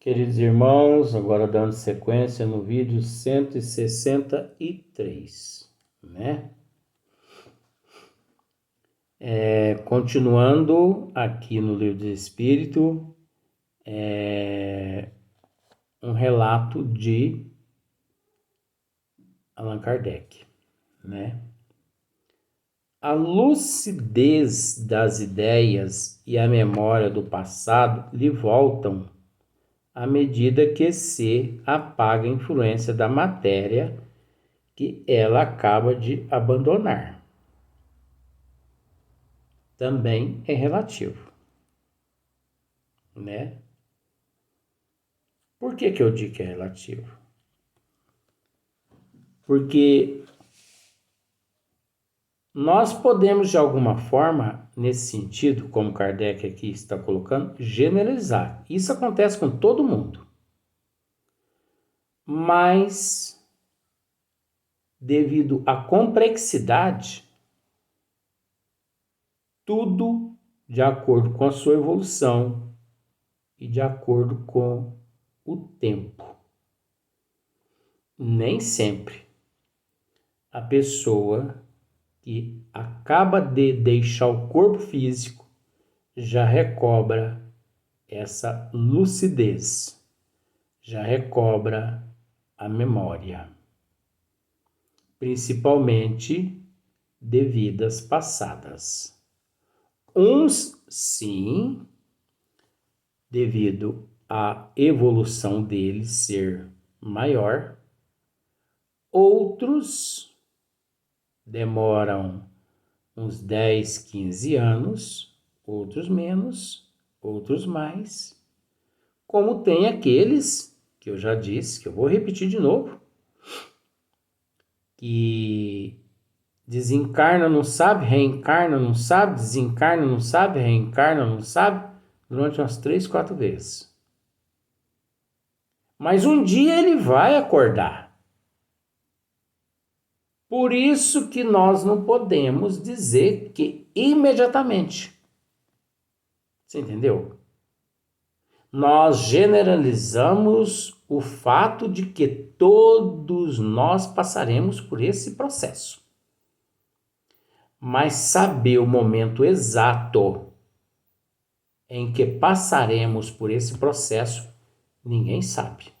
Queridos irmãos, agora dando sequência no vídeo 163, né? Continuando aqui no Livro do Espírito, um relato de Allan Kardec, né? A lucidez das ideias e a memória do passado lhe voltam à medida que se apaga a influência da matéria que ela acaba de abandonar. Também é relativo, né? Por que eu digo que é relativo? Porque nós podemos, de alguma forma, nesse sentido, como Kardec aqui está colocando, generalizar. Isso acontece com todo mundo. Mas, devido à complexidade, tudo de acordo com a sua evolução e de acordo com o tempo. Nem sempre a pessoa que acaba de deixar o corpo físico já recobra essa lucidez, já recobra a memória, principalmente de vidas passadas. Uns, sim, devido à evolução deles ser maior, outros demoram uns 10, 15 anos, outros menos, outros mais, como tem aqueles que eu já disse, que eu vou repetir de novo, que desencarna, não sabe, reencarna, não sabe, desencarna, não sabe, reencarna, não sabe, durante umas 3, 4 vezes. Mas um dia ele vai acordar. Por isso que nós não podemos dizer que imediatamente. Você entendeu? Nós generalizamos o fato de que todos nós passaremos por esse processo. Mas saber o momento exato em que passaremos por esse processo, ninguém sabe.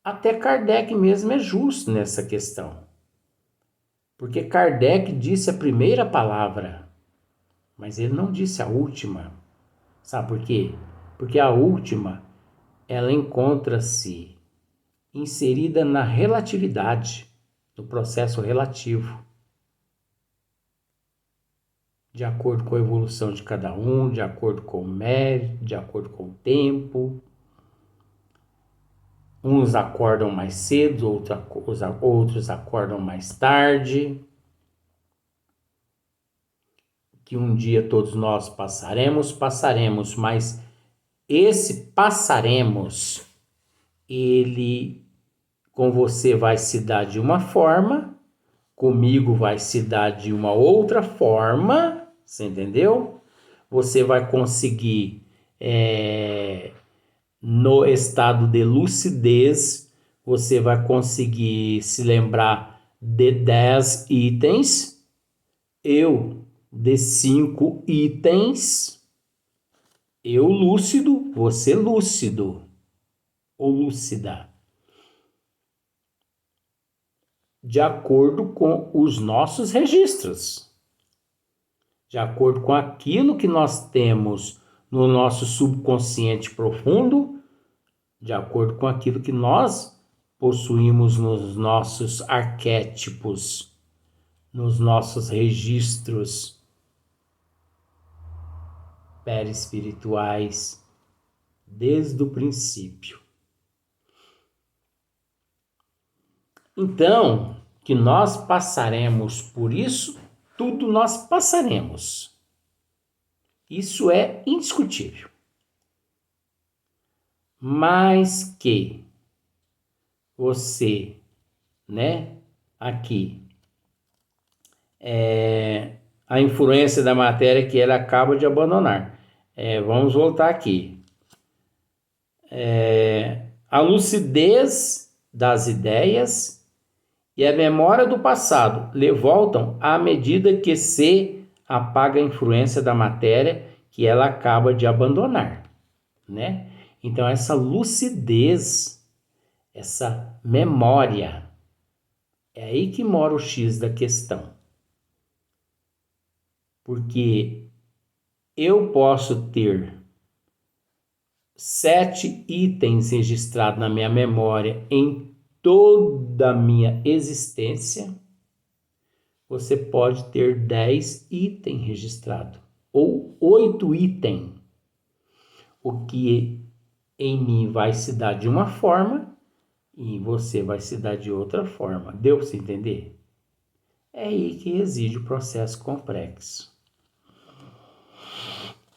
Até Kardec mesmo é justo nessa questão. Porque Kardec disse a primeira palavra, mas ele não disse a última. Sabe por quê? Porque a última, ela encontra-se inserida na relatividade, no processo relativo, de acordo com a evolução de cada um, de acordo com o mérito, de acordo com o tempo. Uns acordam mais cedo, outros acordam mais tarde. Que um dia todos nós passaremos, mas esse passaremos, ele com você vai se dar de uma forma, comigo vai se dar de uma outra forma, você entendeu? Você vai conseguir, no estado de lucidez, você vai conseguir se lembrar de 10 itens, eu de 5 itens, eu lúcido, você lúcido ou lúcida, de acordo com os nossos registros, de acordo com aquilo que nós temos no nosso subconsciente profundo, de acordo com aquilo que nós possuímos nos nossos arquétipos, nos nossos registros perispirituais, desde o princípio. Então, que nós passaremos por isso, tudo nós passaremos. Isso é indiscutível. Mas que você, né, aqui, a influência da matéria que ela acaba de abandonar. Vamos voltar aqui. A lucidez das ideias e a memória do passado lhe voltam à medida que se apaga a influência da matéria que ela acaba de abandonar, né? Então, essa lucidez, essa memória, é aí que mora o X da questão. Porque eu posso ter 7 itens registrados na minha memória em toda a minha existência. Você pode ter 10 itens registrados ou 8 itens. O que em mim vai se dar de uma forma e em você vai se dar de outra forma. Deu para você entender? É aí que reside o processo complexo.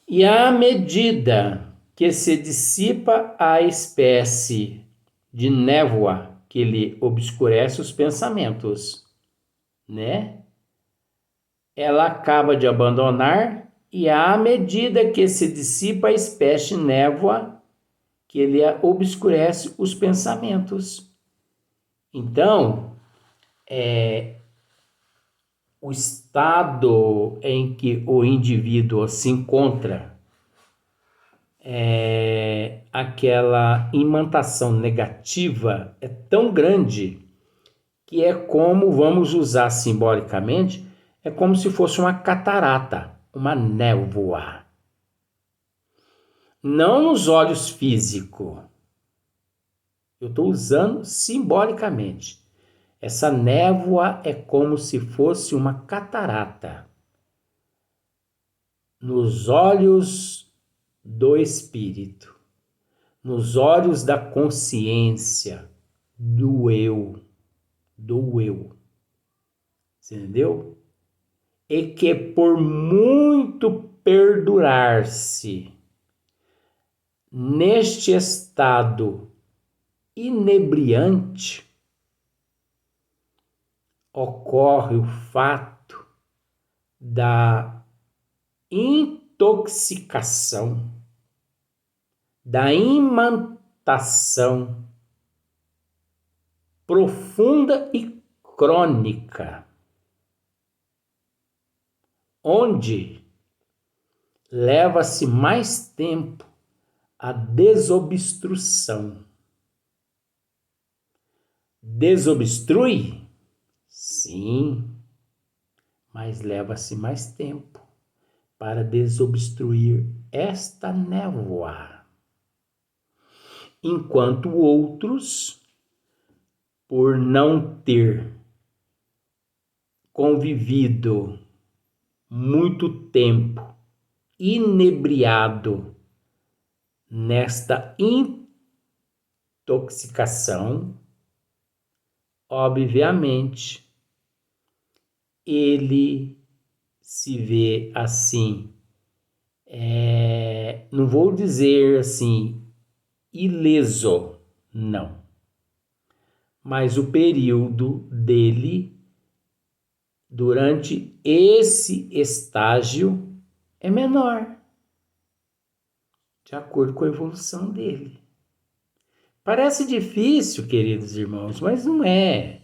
E à medida que se dissipa a espécie de névoa que lhe obscurece os pensamentos, né? Ela acaba de abandonar e à medida que se dissipa a espécie de névoa que lhe obscurece os pensamentos. Então, o estado em que o indivíduo se encontra, aquela imantação negativa é tão grande que é como, vamos usar simbolicamente, é como se fosse uma catarata, uma névoa. Não nos olhos físicos. Eu estou usando simbolicamente. Essa névoa é como se fosse uma catarata. Nos olhos do espírito, nos olhos da consciência, do eu. Você entendeu? E que por muito perdurar-se neste estado inebriante, ocorre o fato da intoxicação, da imantação profunda e crônica, onde leva-se mais tempo a desobstrução. Desobstrui? Sim, mas leva-se mais tempo para desobstruir esta névoa. Enquanto outros, por não ter convivido muito tempo inebriado nesta intoxicação, obviamente, ele se vê assim, não vou dizer assim, ileso, não. Mas o período dele, durante esse estágio, é menor, de acordo com a evolução dele. Parece difícil, queridos irmãos, mas não é.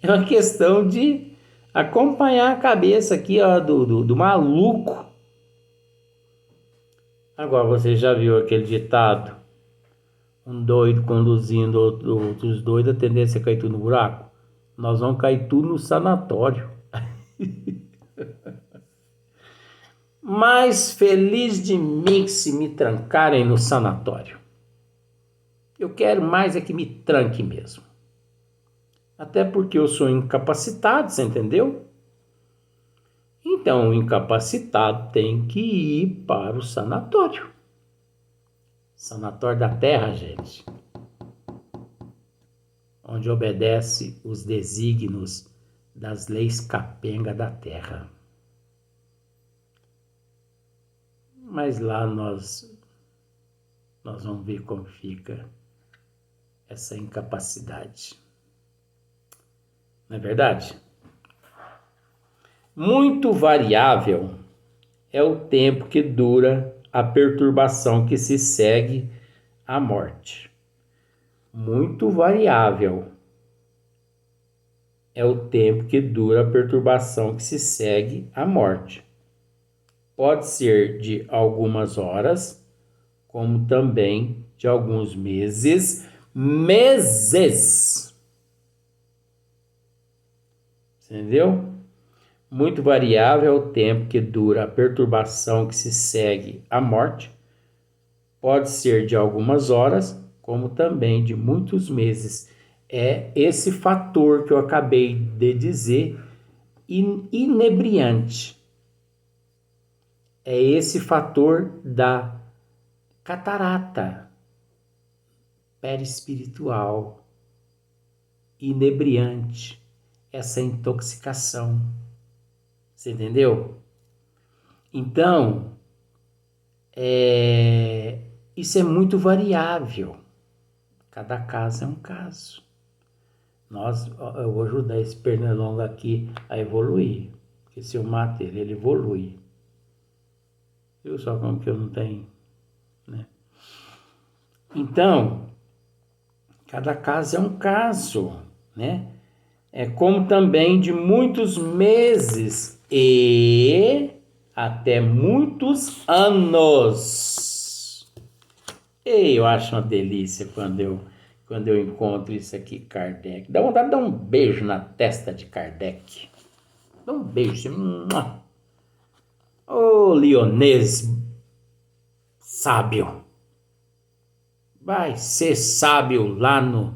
É uma questão de acompanhar a cabeça aqui, ó, do maluco. Agora, você já viu aquele ditado? Um doido conduzindo outros doidos, a tendência é cair tudo no buraco. Nós vamos cair tudo no sanatório. Mas feliz de mim se me trancarem no sanatório. Eu quero mais é que me tranque mesmo. Até porque eu sou incapacitado, você entendeu? Então, o incapacitado tem que ir para o sanatório. Sanatório da Terra, gente. Onde obedece os desígnios das leis capenga da Terra. Mas lá nós vamos ver como fica essa incapacidade. Não é verdade? Muito variável é o tempo que dura a perturbação que se segue a morte. Muito variável é o tempo que dura a perturbação que se segue à morte. Pode ser de algumas horas, como também de alguns meses. Meses! Entendeu? Muito variável é o tempo que dura a perturbação que se segue à morte. Pode ser de algumas horas, como também de muitos meses. É esse fator que eu acabei de dizer, inebriante. É esse fator da catarata perispiritual, inebriante, essa intoxicação. Você entendeu? Então, isso é muito variável. Cada caso é um caso. Eu vou ajudar esse pernilongo aqui a evoluir. Porque se eu mato ele, ele evolui. Viu só como que eu não tenho, né? Então, cada caso é um caso, né? É como também de muitos meses e até muitos anos. E eu acho uma delícia quando eu encontro isso aqui, Kardec. Dá vontade de dar um beijo na testa de Kardec. Dá um beijo. Ô, Lionês sábio. Vai ser sábio lá no,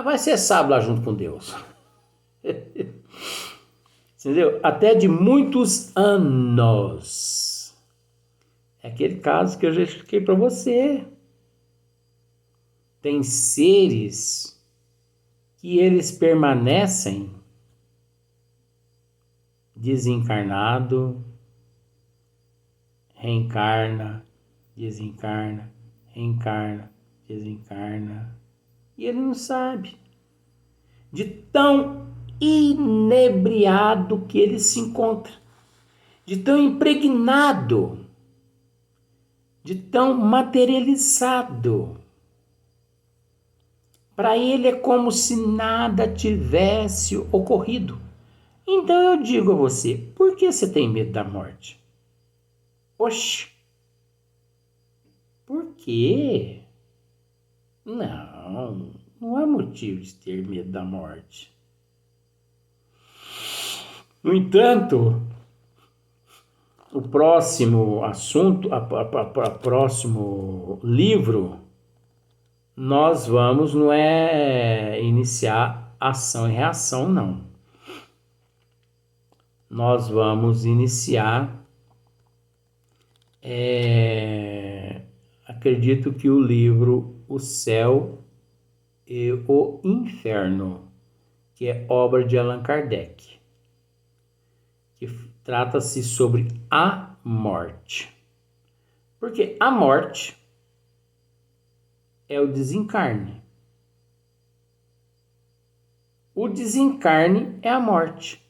vai ser sábio lá junto com Deus. Entendeu? Até de muitos anos. É aquele caso que eu já expliquei para você. Tem seres que eles permanecem desencarnado, reencarna, desencarna, reencarna, desencarna. E ele não sabe. De tão inebriado que ele se encontra. De tão impregnado. De tão materializado. Para ele é como se nada tivesse ocorrido. Então eu digo a você, por que você tem medo da morte? Oxe, por quê? Não há motivo de ter medo da morte. No entanto, o próximo assunto, o próximo livro, nós vamos, não é iniciar ação e reação, não. Nós vamos iniciar, acredito que o livro O Céu e o Inferno, que é obra de Allan Kardec, que trata-se sobre a morte. Porque a morte é o desencarne. O desencarne é a morte.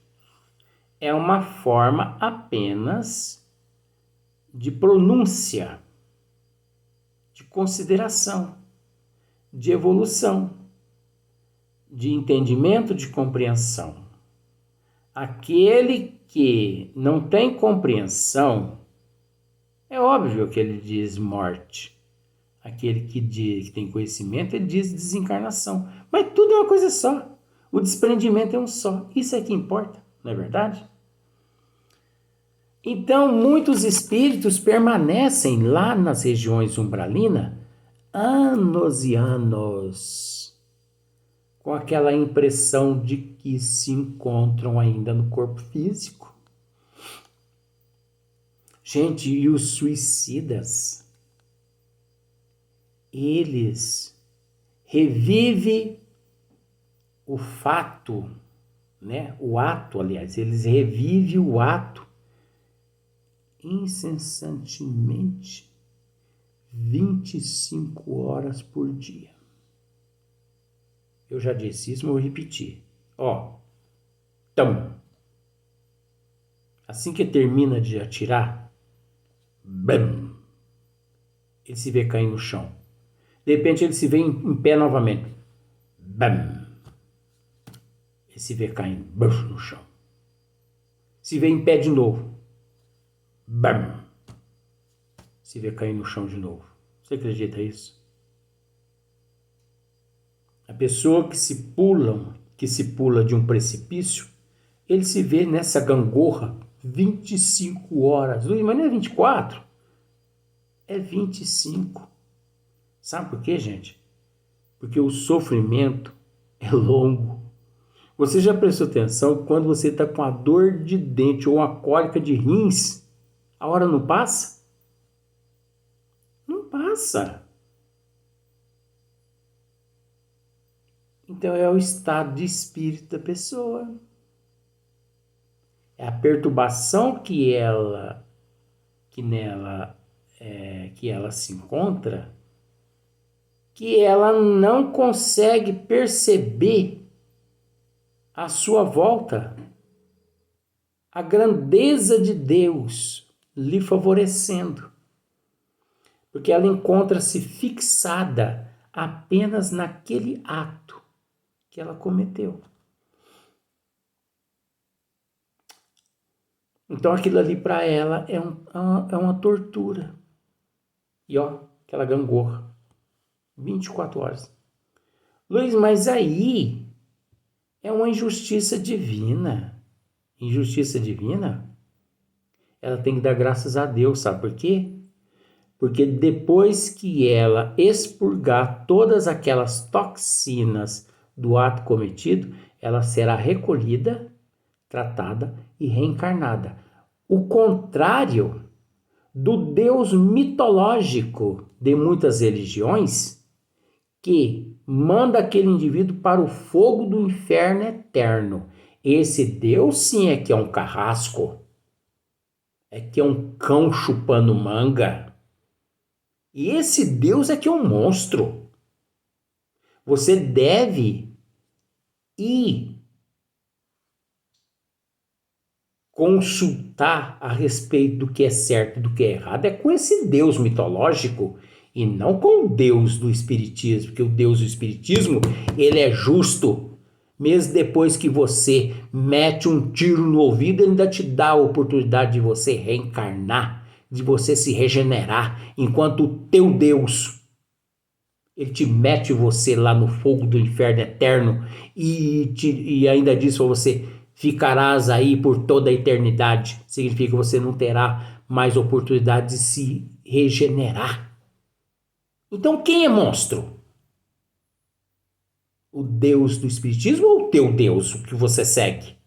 É uma forma apenas de pronúncia, de consideração, de evolução, de entendimento, de compreensão. Aquele que não tem compreensão, é óbvio que ele diz morte. Aquele que tem conhecimento, ele diz desencarnação. Mas tudo é uma coisa só. O desprendimento é um só. Isso é que importa, não é verdade? Então, muitos espíritos permanecem lá nas regiões umbralinas anos e anos, com aquela impressão de que se encontram ainda no corpo físico. Gente, e os suicidas? Eles revivem o fato, né? O ato, aliás, eles revivem o ato incessantemente 25 horas por dia. Eu já disse isso, mas vou repetir. Assim que termina de atirar, bam, ele se vê cair no chão. De repente ele se vê em pé novamente. Bam, ele se vê caindo no chão. Se vê em pé de novo. Bam, se vê cair no chão de novo. Você acredita nisso? A pessoa que se pula de um precipício, ele se vê nessa gangorra 25 horas. Mas não é 24, é 25. Sabe por quê, gente? Porque o sofrimento é longo. Você já prestou atenção que quando você está com a dor de dente ou uma cólica de rins, a hora não passa? Não passa. Então é o estado de espírito da pessoa. É a perturbação que ela se encontra, que ela não consegue perceber à sua volta a grandeza de Deus lhe favorecendo, porque ela encontra-se fixada apenas naquele ato que ela cometeu. Então aquilo ali para ela é uma tortura. E ó, aquela gangorra. 24 horas. Luiz, mas aí é uma injustiça divina. Injustiça divina? Ela tem que dar graças a Deus, sabe por quê? Porque depois que ela expurgar todas aquelas toxinas do ato cometido, ela será recolhida, tratada e reencarnada. O contrário do Deus mitológico de muitas religiões, que manda aquele indivíduo para o fogo do inferno eterno. Esse Deus sim é que é um carrasco, é que é um cão chupando manga. E esse Deus é que é um monstro. Você deve ir consultar a respeito do que é certo e do que é errado. É com esse Deus mitológico e não com o Deus do Espiritismo, porque o Deus do Espiritismo, ele é justo. Mesmo depois que você mete um tiro no ouvido, ele ainda te dá a oportunidade de você reencarnar, de você se regenerar, enquanto o teu Deus, ele te mete você lá no fogo do inferno eterno e ainda diz para você, ficarás aí por toda a eternidade. Significa que você não terá mais oportunidade de se regenerar. Então quem é monstro? O Deus do Espiritismo ou o teu Deus, o que você segue?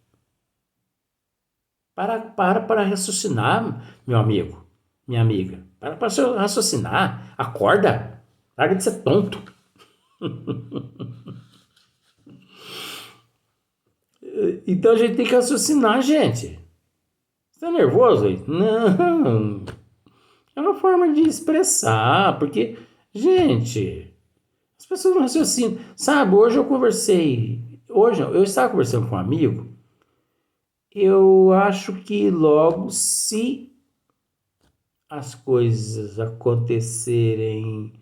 Para raciocinar, meu amigo, minha amiga. Para raciocinar. Acorda. Larga de ser tonto. Então a gente tem que raciocinar, gente. Você tá nervoso aí? Não. É uma forma de expressar, porque, gente, as pessoas não raciocinam. Sabe, hoje eu estava conversando com um amigo, eu acho que logo, se as coisas acontecerem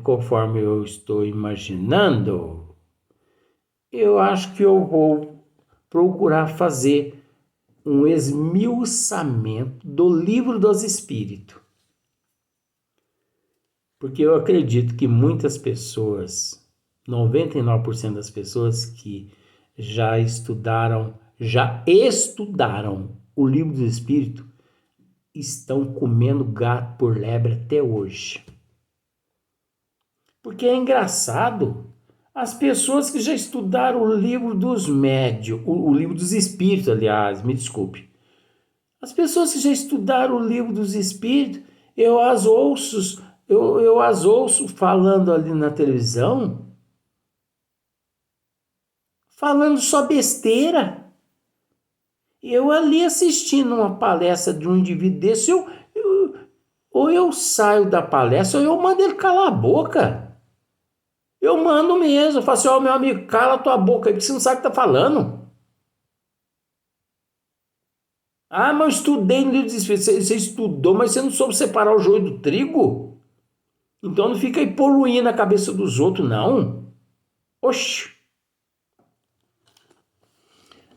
conforme eu estou imaginando, eu acho que eu vou procurar fazer um esmiuçamento do Livro dos Espíritos. Porque eu acredito que muitas pessoas, 99% das pessoas que já estudaram o Livro dos Espíritos, estão comendo gato por lebre até hoje. Porque é engraçado, as pessoas que já estudaram o Livro dos Médios, o Livro dos Espíritos, aliás, me desculpe. As pessoas que já estudaram o Livro dos Espíritos, eu as ouço falando ali na televisão, falando só besteira. Eu ali assistindo uma palestra de um indivíduo desse, ou eu saio da palestra ou eu mando ele calar a boca. Eu mando mesmo, eu falo assim, meu amigo, cala tua boca aí, porque você não sabe o que tá falando. Ah, mas eu estudei no livro dos Espíritos. Você estudou, mas você não soube separar o joio do trigo? Então não fica aí poluindo a cabeça dos outros, não. Oxi.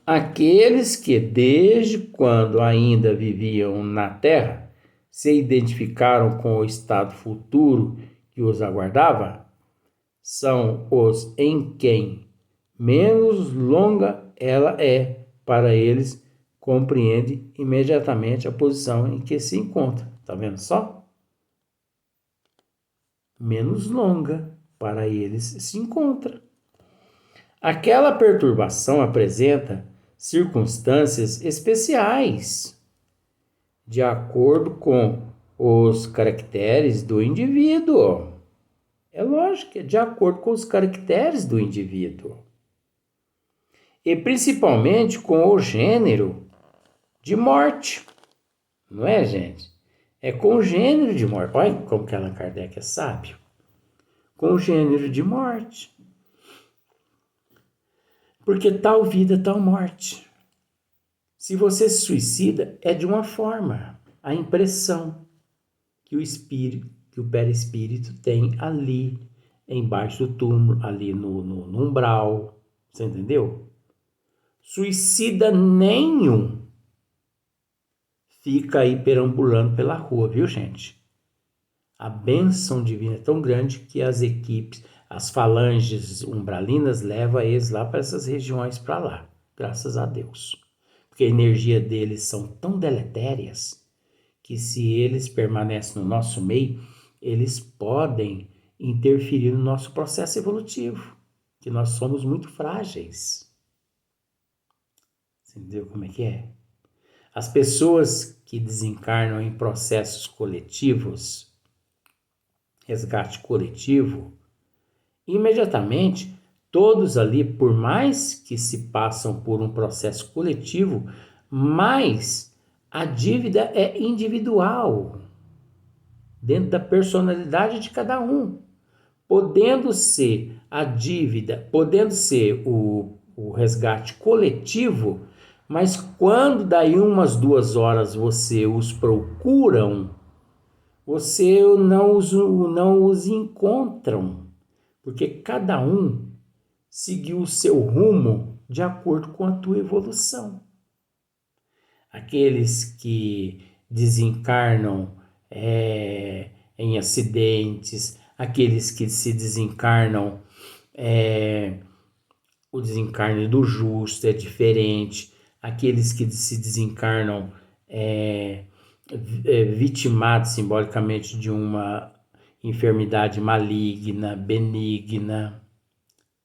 Aqueles que, desde quando ainda viviam na Terra, se identificaram com o estado futuro que os aguardava, são os em quem menos longa ela é para eles, compreende imediatamente a posição em que se encontra. Tá vendo só? Menos longa para eles se encontra. Aquela perturbação apresenta circunstâncias especiais, de acordo com os caracteres do indivíduo. É lógico, é de acordo com os caracteres do indivíduo. E principalmente com o gênero de morte. Não é, gente? É com o gênero de morte. Olha como que Allan Kardec é sábio. Com o gênero de morte. Porque tal vida, tal morte. Se você se suicida, é de uma forma. A impressão que o espírito, que o perispírito tem ali, embaixo do túmulo, ali no umbral. Você entendeu? Suicida nenhum fica aí perambulando pela rua, viu, gente? A bênção divina é tão grande que as equipes, as falanges umbralinas levam eles lá para essas regiões para lá, graças a Deus. Porque a energia deles são tão deletérias que se eles permanecem no nosso meio, eles podem interferir no nosso processo evolutivo, que nós somos muito frágeis. Você entendeu como é que é? As pessoas que desencarnam em processos coletivos, resgate coletivo, imediatamente todos ali, por mais que se passam por um processo coletivo, mais a dívida é individual, dentro da personalidade de cada um. Podendo ser a dívida, podendo ser o resgate coletivo, mas quando daí umas 2 horas você os procuram, você não os encontram, porque cada um seguiu o seu rumo de acordo com a tua evolução. Aqueles que desencarnam em acidentes, aqueles que se desencarnam, o desencarne do justo é diferente, aqueles que se desencarnam vitimados simbolicamente de uma enfermidade maligna, benigna,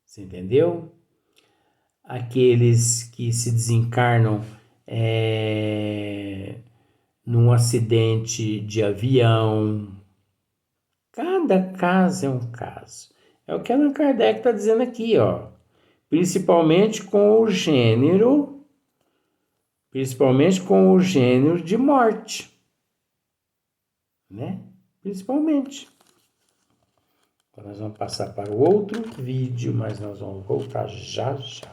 você entendeu? Aqueles que se desencarnam num acidente de avião. Cada caso é um caso. É o que Allan Kardec está dizendo aqui, ó. Principalmente com o gênero de morte, né? Principalmente. Então nós vamos passar para o outro vídeo, mas nós vamos voltar já já.